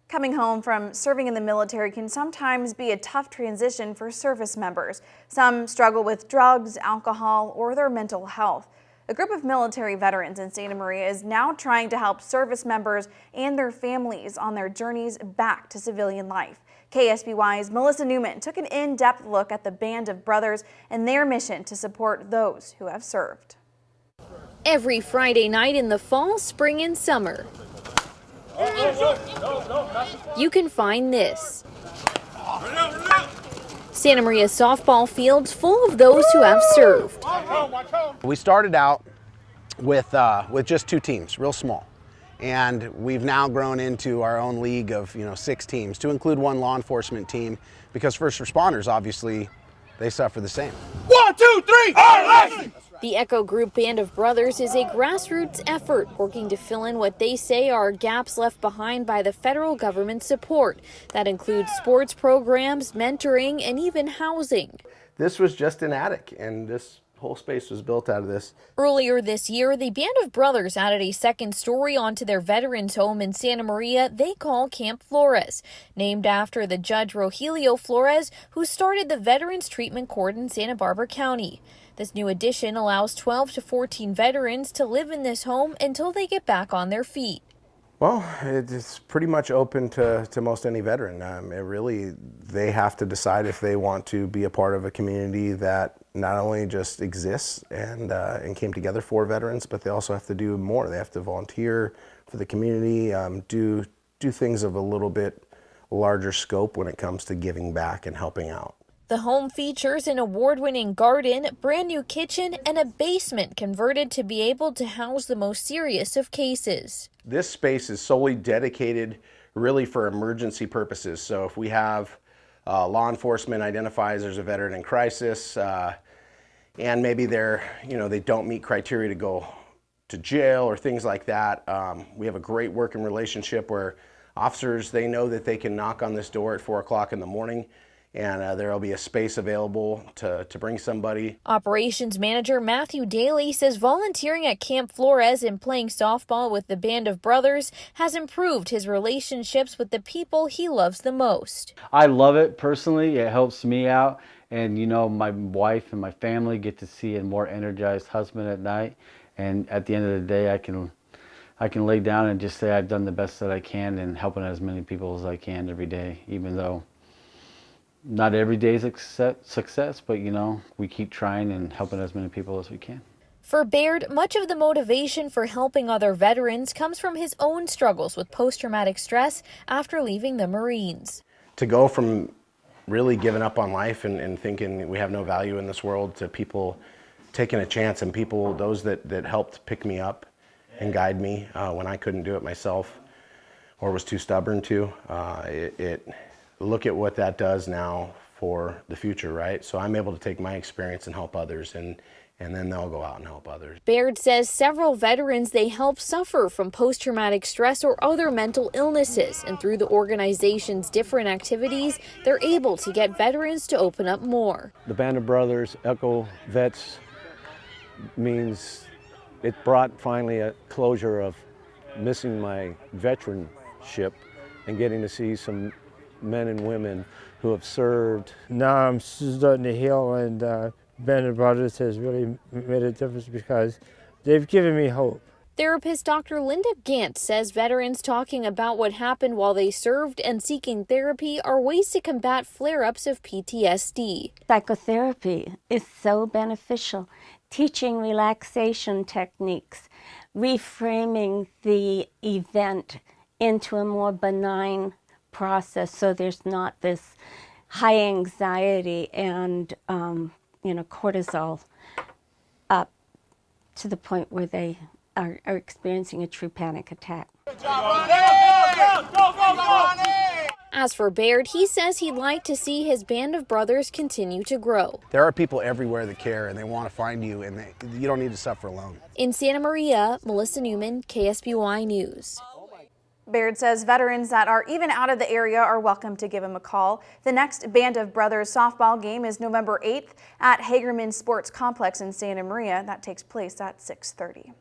Coming home from serving in the military can sometimes be a tough transition for service members. Some struggle with drugs, alcohol, or their mental health. A group of military veterans in Santa Maria is now trying to help service members and their families on their journeys back to civilian life. KSBY's Melissa Newman took an in-depth look at the Band of Brothers and their mission to support those who have served. Every Friday night in the fall, spring, and summer, you can find this. Santa Maria softball fields full of those who have served. We started out with just 2 teams, real small. And we've now grown into our own league of 6 teams, to include 1 law enforcement team, because first responders, obviously, they suffer the same. 1, 2, 3, all The Echo Group Band of Brothers is a grassroots effort working to fill in what they say are gaps left behind by the federal government support. That includes sports programs, mentoring, and even housing. This was just an attic, and this whole space was built out of this. Earlier this year, the Band of Brothers added a second story onto their veterans home in Santa Maria they call Camp Flores, named after the Judge Rogelio Flores, who started the Veterans Treatment Court in Santa Barbara County. This new addition allows 12 to 14 veterans to live in this home until they get back on their feet. Well, it's pretty much open to most any veteran. They have to decide if they want to be a part of a community that not only just exists and came together for veterans, but they also have to do more. They have to volunteer for the community, do things of a little bit larger scope when it comes to giving back and helping out. The home features an award-winning garden, brand new kitchen, and a basement converted to be able to house the most serious of cases. This space is solely dedicated really for emergency purposes. So if we have law enforcement identifies there's a veteran in crisis and maybe they don't meet criteria to go to jail or things like that, we have a great working relationship where officers, they know that they can knock on this door at 4 o'clock in the morning, and there will be a space available to bring somebody. Operations Manager Matthew Daly says volunteering at Camp Flores and playing softball with the Band of Brothers has improved his relationships with the people he loves the most. I love it personally. It helps me out, and my wife and my family get to see a more energized husband at night, and at the end of the day I can lay down and just say I've done the best that I can and helping as many people as I can every day, even though not every day is a success, but we keep trying and helping as many people as we can. For Baird, much of the motivation for helping other veterans comes from his own struggles with post-traumatic stress after leaving the Marines. To go from really giving up on life and thinking we have no value in this world to people taking a chance, and people, those that helped pick me up and guide me when I couldn't do it myself or was too stubborn to, look at what that does now for the future, right? So I'm able to take my experience and help others, and then they'll go out and help others. Baird says several veterans they help suffer from post-traumatic stress or other mental illnesses, and through the organization's different activities, they're able to get veterans to open up more. The Band of Brothers, Echo Vets, means it brought finally a closure of missing my veteranship and getting to see some men and women who have served. Now I'm starting to heal, and Band of Brothers has really made a difference because they've given me hope. Therapist Dr. Linda Gant says veterans talking about what happened while they served and seeking therapy are ways to combat flare-ups of PTSD. Psychotherapy is so beneficial. Teaching relaxation techniques, reframing the event into a more benign process so there's not this high anxiety and cortisol up to the point where they are experiencing a true panic attack. As for Baird, he says he'd like to see his Band of Brothers continue to grow. There are people everywhere that care, and they want to find you, and you don't need to suffer alone. In Santa Maria, Melissa Newman, KSBY News. Baird says veterans that are even out of the area are welcome to give him a call. The next Band of Brothers softball game is November 8th at Hagerman Sports Complex in Santa Maria. That takes place at 6:30.